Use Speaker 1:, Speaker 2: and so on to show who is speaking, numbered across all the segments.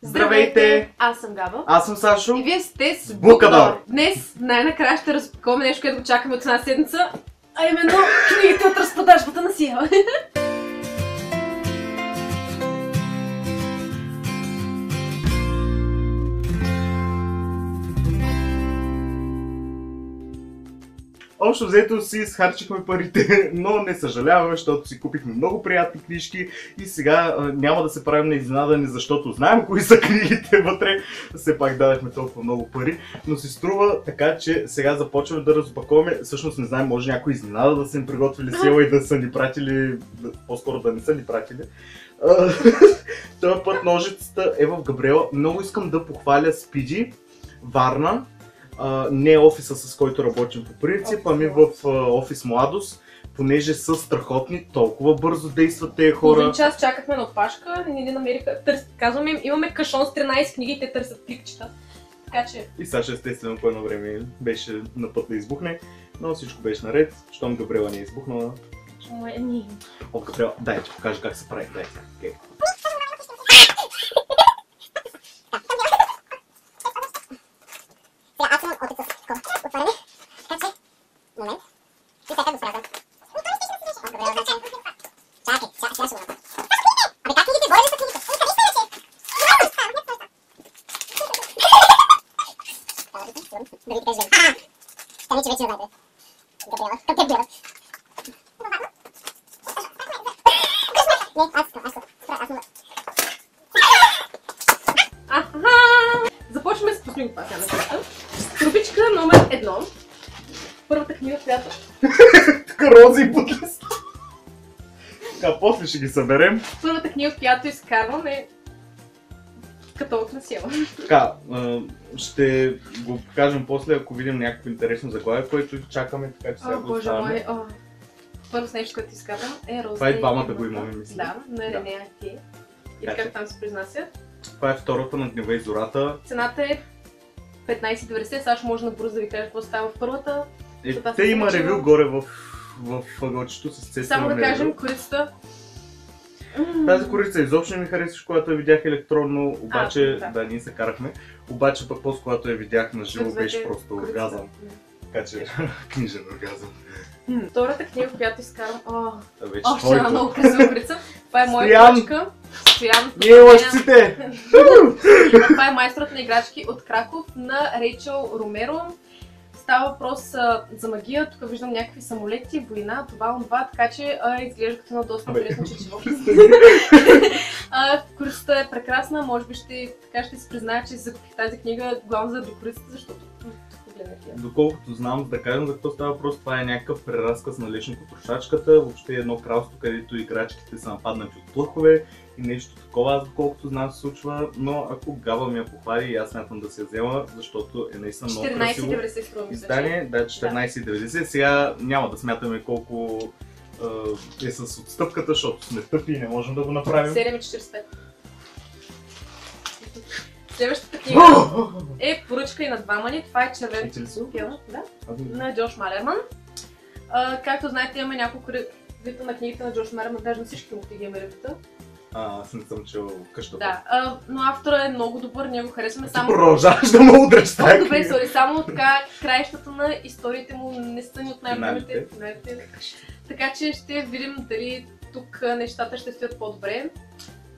Speaker 1: Здравейте!
Speaker 2: Аз съм Габа.
Speaker 1: Аз съм Сашо.
Speaker 2: И вие сте с
Speaker 1: Букадор.
Speaker 2: Днес най-накрая ще разпаковаме нещо, което го чакаме от една седмица, а именно книгите от разпродажбата на Сиела.
Speaker 1: Общо взето си изхарчихме парите, но не съжаляваме, защото си купихме много приятни книжки и сега няма да се правим на изненадани, защото знаем кои са книгите вътре. Все пак дадахме толкова много пари, но си струва така, че сега започваме да разпаковаме. Всъщност не знаем, може някой изненада да са им приготвили Сиела и да са ни пратили, по-скоро да не са ни пратили. Този път ножицата е в Габриела. Много искам да похваля Спиди, Варна. Не офиса, с който работим по принцип, ами в офис Младост, понеже са страхотни, толкова бързо действат тези хора.
Speaker 2: Половин час чакахме на опашка, не намериха. Казваме им, имаме кашон с 13 книги и те търсят пликчета. Така че...
Speaker 1: И Саша естествено по едно време беше на път да избухне, но всичко беше наред, щом Габриела не е избухнала. От Габриела, дай ти покажа как се прави, дай. Okay.
Speaker 3: Аз имам опит с отваряне, така че, момент, и сега го срязам. Добре, значи, чакай, сега ще го направя. Абе как книгите? Горе ли са книгите? Да ви кажем. Стани, че вече знаете. Габриела, към теб гледам. Не, аз мога.
Speaker 2: Започваме с последния пак на света. Трубичка номер 1. Първата книга, която...
Speaker 1: Тук рози и подлест. Така, после ще ги съберем.
Speaker 2: Първата книга, която изкарвам е Каталог на Сиела.
Speaker 1: Така, ще го покажем после, ако видим някакво интересно заглавие, което чакаме, така че сега го оставяме.
Speaker 2: Първо с нещо, което изкарвам е Роза.
Speaker 1: Това и двамата го имаме, мисля.
Speaker 2: Да, на Ренея Ти. И как там се произнася.
Speaker 1: Това е втората на Гнева и зората.
Speaker 2: Цената е 15,90. Сашо може набързо да ви кажа какво става в първата.
Speaker 1: Те има ревю горе в ъгълчето с цветно.
Speaker 2: Само да кажем, корицата.
Speaker 1: Тази корица изобщо не ми харесваш, когато я видях електронно, обаче да, ние се карахме. Обаче пък после, когато я видях на живо, беше просто оргазъм. Така че, книжен оргазъм.
Speaker 2: Втората книга, която изкарвам...
Speaker 1: Още
Speaker 2: една много красива корица. Това е моя поръчка. Стоян.
Speaker 1: Ние лъжците!
Speaker 2: Това е Майсторът на играчки от Краков на Рейчел Ромеро. Става въпрос за магия, тук виждам някакви самолети, война, това, така че изглежда като едно доста интересно четиво. Корицата е прекрасна, може би ще се призная, че закупих тази книга главно заради корицата, защото
Speaker 1: доколкото знам, да кажем за какво става въпрос, това е някакъв преразказ на Лешникотрошачката, въобще едно кралство, където играчките са нападнати от плъхове и нещо такова, аз доколкото знам се случва, но ако Габа ми я похвали, аз смятам да се я взема, защото е наистина много красиво
Speaker 2: 14,90
Speaker 1: издание. Да, 14,90. Сега няма да смятаме колко е с отстъпката, защото сме тъпи и не можем да го направим.
Speaker 2: 7,45. Следващата книга е поръчка и на двама ни. Това е Червеното пило на Джош Малерман. Както знаете, имаме няколко ревюта на книгите на Джош Малерман, даже на всички му книги имаме ревюта.
Speaker 1: Аз не съм чел къщата.
Speaker 2: Да, но автора е много добър, ние го харесваме.
Speaker 1: Ти продължаваш да му удреш тази
Speaker 2: добре, сори, само така краищата на историите му не са ни от най-любимите. Така че ще видим дали тук нещата ще стоят по-добре.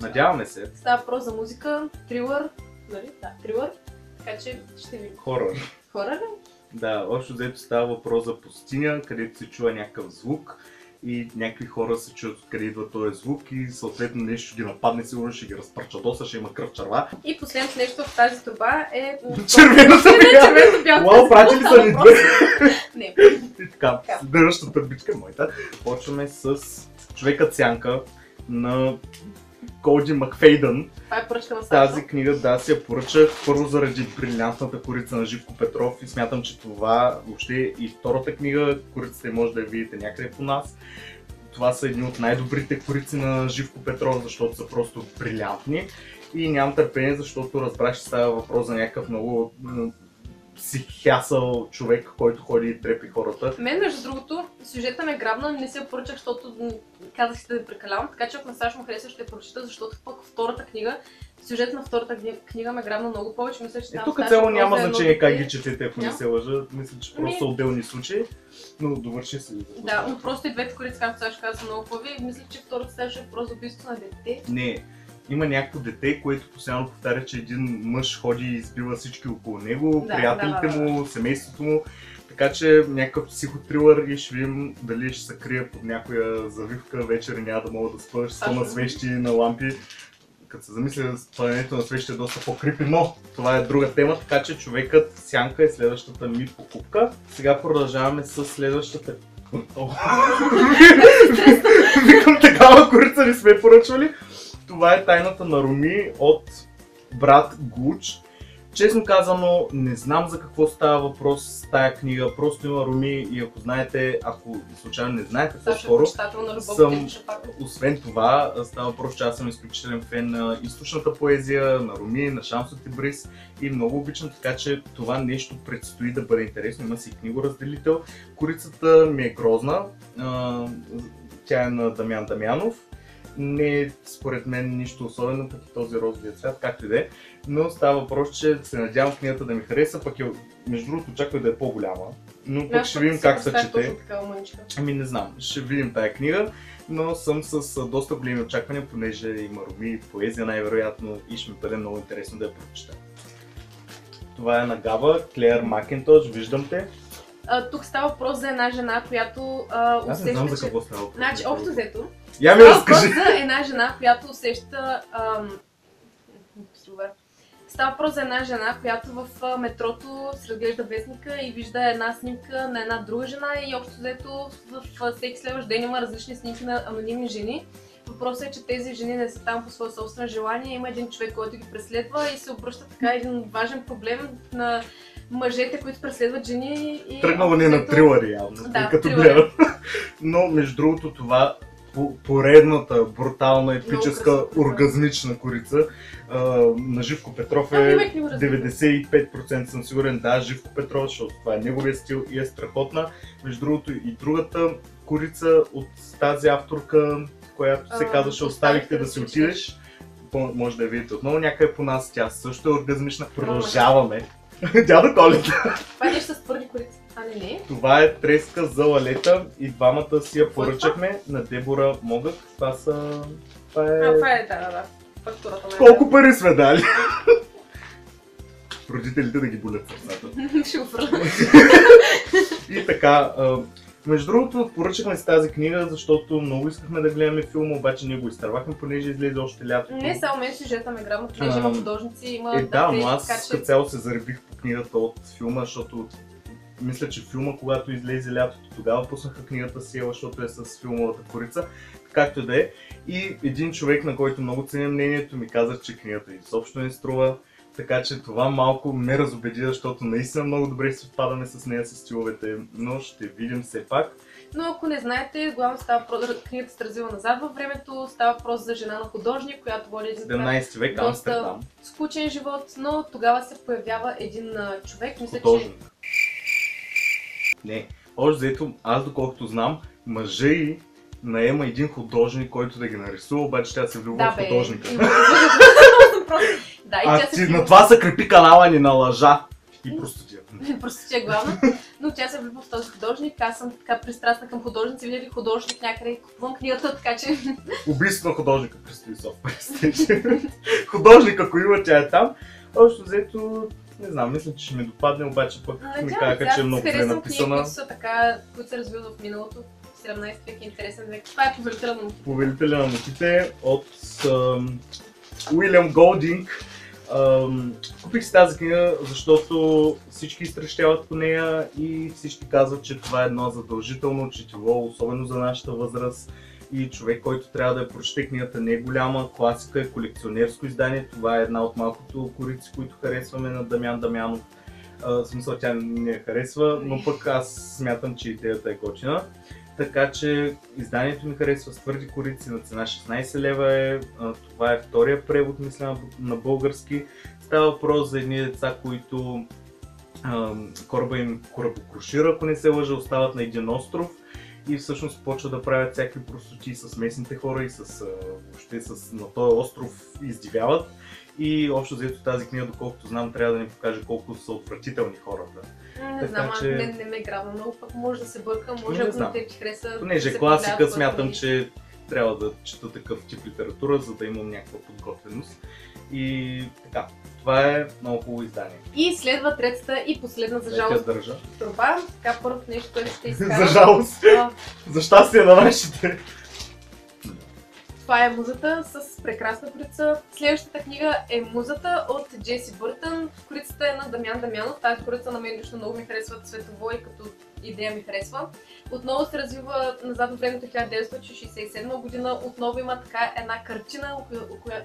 Speaker 1: Надяваме се.
Speaker 2: Става въпрос за музика, трилър. Нали? Да, трилър, така че ще видим.
Speaker 1: Хорър.
Speaker 2: Хорър ли?
Speaker 1: Да, общо взето става въпрос за пустиня, където се чува някакъв звук и някакви хора се чуят откъде идва този звук и съответно нещо ще ги нападне, сигурно ще ги разпърчадоса, ще има кръв черва.
Speaker 2: И последното нещо в тази труба е...
Speaker 1: Червената
Speaker 2: бяла.
Speaker 1: Уау, прати ли са ни две?
Speaker 2: Не.
Speaker 1: И така, следващата търбичка моята. Почваме с Човекът сянка на Колди Макфейдън.
Speaker 2: Това е поръчка на Сашо.
Speaker 1: Тази книга, да, си я поръчах първо заради брилянтната корица на Живко Петров и смятам, че това въобще и втората книга, корицата може да я видите някъде по нас. Това са едни от най-добрите корици на Живко Петров, защото са просто брилянтни и нямам търпение, защото разбрах, че става въпрос за някакъв много психясал човек, който ходи и трепи хората.
Speaker 2: Мен, между другото, сюжета ме грабна, не се я поръчах, защото казах си да прекалявам, така че ако на Сашо му хареса, ще я прочита, защото пък втората книга Сюжет на втората книга ме грабна много повече. Мисля, че там
Speaker 1: тук цяло няма значение как ги четете, ако не се лъжа. Мисля, че просто са отделни случаи. Но довърши се.
Speaker 2: Да, но просто и двете корици, както сега ще казвам, много хубави. Мисля, че втората ставаше просто убийство на дете.
Speaker 1: Не. Има някакво дете, което постоянно повтаря, че един мъж ходи и избива всички около него, приятелите му, семейството му. Така че някакъв психотрилър и ще видим дали ще се крие под някоя завивка, вечер няма да мога да спъш, са на свещи, на лампи. Като се замисля, спъването на свещи е доста по-крипи, но това е друга тема, така че човекът сянка е следващата ми покупка. Сега продължаваме с следващата... Викам, такава корица не сме поръчвали. Това е Тайната на Руми от брат Гуч. Честно казано, не знам за какво става въпрос с тая книга, просто има Руми и ако знаете, ако случайно не знаете по-скоро, освен това, става въпрос, че аз съм изключителен фен на източната поезия, на Руми, на Шамсо Тебриз и много обичам, така че това нещо предстои да бъде интересно, има си книгоразделител. Корицата ми е грозна, тя е на Дамян Дамянов. Не е според мен нищо особено, пък и този розовия цвят, както и да е, но става въпрос, че се надявам книгата да ми хареса, пък между другото очаквам да е по-голяма, но пък ще видим как се чете. Ами не знам, ще видим тая книга, но съм с доста големи очаквания, понеже има Руми, поезия най-вероятно и ще ми бъде много интересно да я прочета. Това е на Габа, Клеер Макинтош, виждам те.
Speaker 2: Тук става въпрос за една жена, която
Speaker 1: аз не знам за какво става въпрос.
Speaker 2: Значи, общо взето,
Speaker 1: я ми разкажи.
Speaker 2: За една жена, която усеща... Става въпрос за една жена, която в метрото се разглежда вестника и вижда една снимка на една друга жена и общо взето в всеки следващ ден има различни снимки на анонимни жени. Въпросът е, че тези жени не са там по свое собствено желание, има един човек, който ги преследва и се обръща така един важен проблем на мъжете, които преследват жени и...
Speaker 1: Тръгнало ни на трилъри явно,
Speaker 2: да,
Speaker 1: като гледам. Но между другото това поредната брутална, епическа, оргазмична корица на Живко Петров е 95% съм сигурен, да, Живко Петров, защото това е неговия стил и е страхотна. Между другото и другата корица от тази авторка, която се казваше "Оставихте да си отидеш", може да я видите отново някъде по нас, тя също е оргазмична. Продължаваме. Дядо Коледа!
Speaker 2: Това е нещо с твърди корица. Не.
Speaker 1: Това е треска за лалета и двамата си я поръчахме на Дебора Могък. Това са...
Speaker 2: Това е, да. Фактурата.
Speaker 1: Колко пари сме дали? Родителите да ги болят сърцата.
Speaker 2: Шуфра.
Speaker 1: И така, между другото поръчахме си тази книга, защото много искахме да гледаме филма, обаче ние го изтървахме, понеже излезе още лято.
Speaker 2: Не, само мен сюжета ме грабна, понеже има художници, има...
Speaker 1: Да, но аз като цяло се заребих по книгата от филма, защото мисля, че филма, когато излезе лятото, тогава пуснаха книгата Сиела, защото е с филмовата корица, както и да е. И един човек, на който много ценя мнението, ми каза, че книгата изобщо не струва. Така че това малко ме разубеди, защото наистина много добре се впадаме с нея, с стиловете, но ще видим все пак.
Speaker 2: Но ако не знаете, главно става въпрос, книгата се развива назад във времето, става въпрос за жена на художник, която води един
Speaker 1: 17 век, Амстердам.
Speaker 2: Скучен живот, но тогава се появява един човек, мисля,
Speaker 1: художник. Не, още заето, аз доколкото знам, мъжа й наема един художник, който да ги нарисува, обаче тя се влюбва в художника. На това се крепи канала ни на лъжа и простотия.
Speaker 2: Простотия главно, но тя се влюбва в този художник, аз съм така пристрастна към художници, видя художник някъде, купувам книгата, така че...
Speaker 1: Убийство на художника предстои софтуер. Художник, ако има, тя е там. Общо взето, не знам, мисля, че ще ми допадне, обаче пък ми казаха, че е много зле написана.
Speaker 2: Които са така, които се развиват в миналото, 17 век е интересен век. Това е Повелителя на мухите.
Speaker 1: Повелителя на мухите от Уилям Голдинг. Купих си тази книга, защото всички изтрещяват по нея и всички казват, че това е едно задължително четиво, особено за нашата възраст. И човек, който трябва да я прочете, книгата не е голяма, класика е, колекционерско издание. Това е една от малкото корици, които харесваме на Дамян Дамянов. В смисъл, тя не я харесва, но пък аз смятам, че идеята е готина. Така че изданието ми харесва с твърди корици, на цена 16 лева е. Това е втория превод, мисля, на български. Става въпрос за едни деца, които кораба им корабокрушира, ако не се лъжа, остават на един остров и всъщност почват да правят всякакви простоти с местните хора и въобще на този остров издивяват. И общо взето тази книга, доколкото знам, трябва да ни покаже колко са отвратителни хората.
Speaker 2: Не знам,
Speaker 1: че...
Speaker 2: не ме грабна много, пък може да се бърка, може ако на теб ти хареса.
Speaker 1: Понеже класика, смятам, че трябва да чета такъв тип литература, за да имам някаква подготвеност. И така, това е много хубаво издание.
Speaker 2: И следва третата и последна, за жалост, труба. Така, първото нещо, което ще изкарам.
Speaker 1: За жалост. За щастие на нашите.
Speaker 2: Това е Музата с прекрасна корица. Следващата книга е Музата от Джеси Бъртън. Корицата е на Дамян Дамянов. Тази корица на мен лично много ми харесва цветово и като идея ми харесва. Отново се развива назад в времето 1967 година. Отново има така една картина,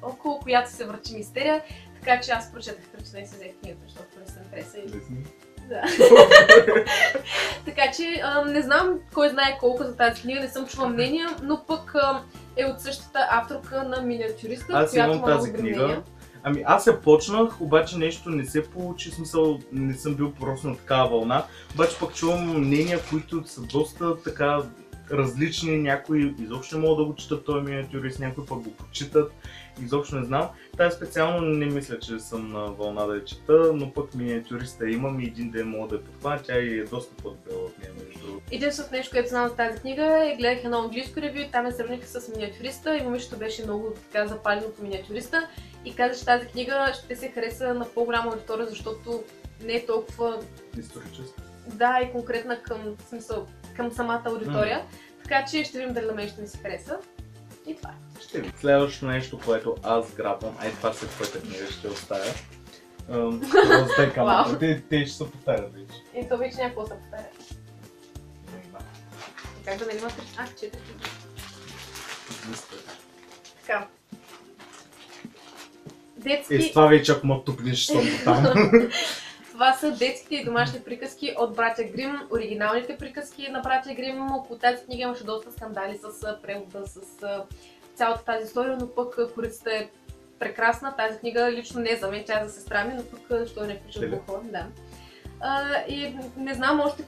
Speaker 2: около която се върчи мистерия. Така че аз прочетах картина и се взех книгата, защото не се хареса. Да. Така че не знам кой знае колко за тази книга, не съм чула мнения, но пък е от същата авторка на Миниатюриста, която има много мнения.
Speaker 1: Ами аз я почнах, обаче нещо не се получи, смисъл не съм бил просто на такава вълна, обаче пък чувам мнения, които са доста така различни, някои изобщо не могат да го четат този Миниатюрист, някои пък го почитат, изобщо не знам. Тази специално не мисля, че съм на вълна да я чета, но пък Миниатюриста имам и един ден мога да я подхвана, тя е доста по-дебела от нея между другото.
Speaker 2: Единственото нещо, което знам за тази книга е, гледах едно английско ревю и там я сравних с Миниатюриста и момичето беше много така запалено по Миниатюриста и каза, че тази книга ще се хареса на по-голяма аудитория, защото не е толкова
Speaker 1: историческа.
Speaker 2: Да, и конкретна към самата аудитория. Така че ще видим дали на мен ще ми се хареса. И това е.
Speaker 1: Ще ви. Следващото нещо, което аз грабвам, това след твоята книга ще оставя. Те ще се повтарят вече.
Speaker 2: И то вече някакво се повтаря. Как да не има 4. Така. Детски...
Speaker 1: С това вече ако ме тупнеш, съм там.
Speaker 2: Това са детските и домашни приказки от братя Грим, оригиналните приказки на братя Грим. Около тази книга имаше доста скандали с превода, с цялата тази история, но пък корицата е прекрасна. Тази книга лично не е за мен, тя е за сестра ми, но пък що не включва глухо. Да. И не знам още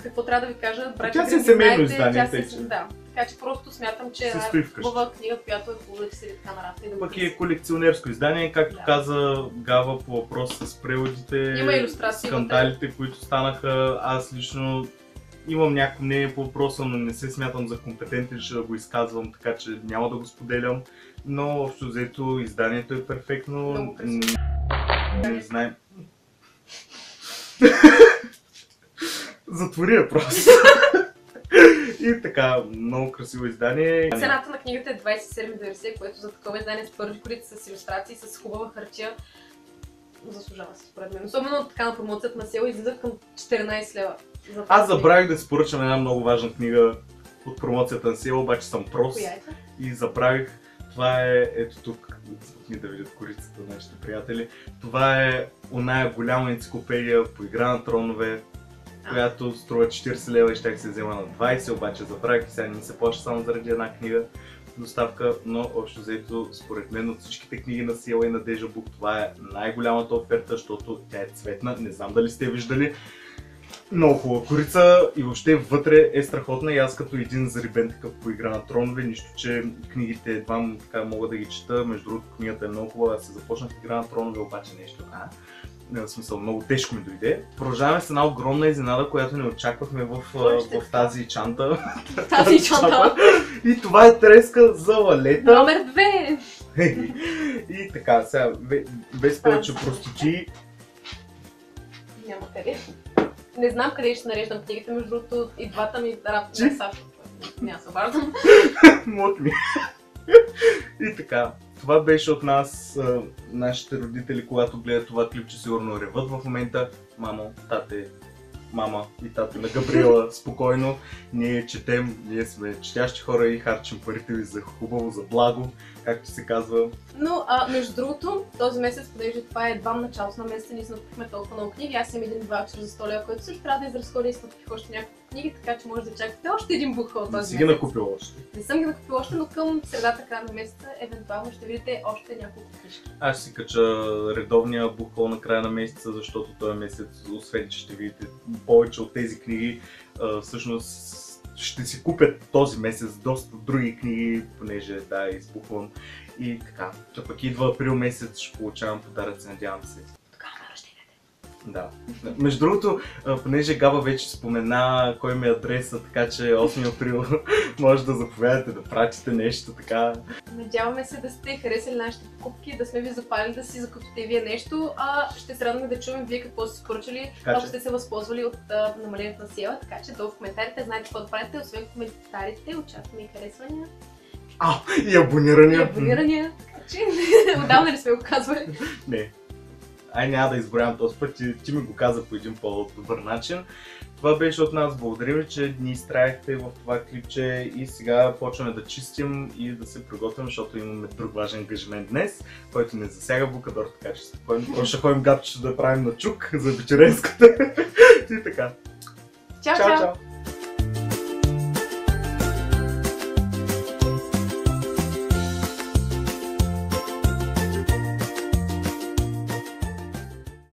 Speaker 2: какво трябва да ви кажа.
Speaker 1: Тя си семейно издание.
Speaker 2: Да. Така че просто смятам, че е хубава книга, която е хубава да седи така на рафта и да го
Speaker 1: пък е колекционерско издание, както каза Гава по въпроса с преводите,
Speaker 2: има илюстрации,
Speaker 1: скандалите, които станаха. Аз лично имам някакво мнение по въпроса, но не се смятам за компетентен, ще да го изказвам, така че няма да го споделям. Но общо взето изданието е перфектно. Не знаем. Затвори я просто. И така, много красиво издание.
Speaker 2: Цената на книгата е 27,90, което за такова издание с първи корица, с илюстрации, с хубава хартия заслужава се според мен. Особено така на промоцията на село излиза към 14 лева.
Speaker 1: Аз забравих да си поръчам една много важна книга от промоцията на село, обаче съм прост. И забравих. Това е, ето тук, да видят корицата на нашите приятели. Това е оная голяма енциклопедия по Игра на тронове, която струва 40 лева и щях се взема на 20, обаче забравих и сега не ми се плаща само заради една книга доставка, но общо взето според мен от всичките книги на Сиела и на Deja Book това е най-голямата оферта, защото тя е цветна, не знам дали сте виждали. Много хубава корица и въобще вътре е страхотна и аз като един зарибен такъв по Игра на тронове, нищо че книгите едва така мога да ги чета, между другото книгата е много хубава, аз се започнах Игра на тронове, обаче нещо, в смисъл много тежко ми дойде. Продължаваме с една огромна изненада, която не очаквахме в тази чанта.
Speaker 2: Тази чанта.
Speaker 1: И това е треска за лалета.
Speaker 2: Номер 2!
Speaker 1: И така, сега, без повече простоти.
Speaker 2: Няма къде. Не знам къде ще нареждам книгите, между другото и двата ми рафта на Сашо. Няма се обаждам.
Speaker 1: Млъкни. И така, това беше от нас, нашите родители, когато гледат това клипче, сигурно реват в момента. Мамо, тате, мама и тате на Габриела, спокойно. Ние четем, ние сме четящи хора и харчим парите ви за хубаво, за благо, както се казва.
Speaker 2: Но, между другото, този месец, понеже това е едва началото на месеца, ние сме купихме толкова много книги. Аз имам един ваучер за 100 лева, който също трябва да изразходя и сме купих още няколко книги, така че може да чакате още един бухол този месец.
Speaker 1: Не си ги накупил още.
Speaker 2: Не съм ги накупил още, но към средата края на месеца, евентуално ще видите още няколко книжки.
Speaker 1: Аз ще си кача редовния бухол на края на месеца, защото този месец, освен че ще видите повече от тези книги, всъщност ще си купят този месец доста други книги, понеже избухвам. И така. А пък идва април месец, ще получавам подаръци, надявам се.
Speaker 2: Тогава на рождение.
Speaker 1: Да. Между другото, понеже Габа вече спомена кой ми е адреса, така че 8 април може да заповядате да пратите нещо така.
Speaker 2: Надяваме се да сте харесали нашите покупки, да сме ви запалили да си закупите вие нещо, ще се радваме да чуем вие какво сте поръчали, ако сте се възползвали от намалението на сила, така че долу в коментарите знаете какво да правите, освен коментарите, очакваме и харесвания.
Speaker 1: И абонирания.
Speaker 2: И абонирания, така че отдавна не сме го казвали.
Speaker 1: Не. Няма да изброявам този път, ти ми го каза по един по-добър начин. Това беше от нас, благодарим ви, че ни изтраихте в това клипче и сега почваме да чистим и да се приготвим, защото имаме друг важен ангажимент днес, който не засяга Букадор, така че спокойно ще ходим гадчето да правим на чук за вечеренската и така.
Speaker 2: Чао, чао!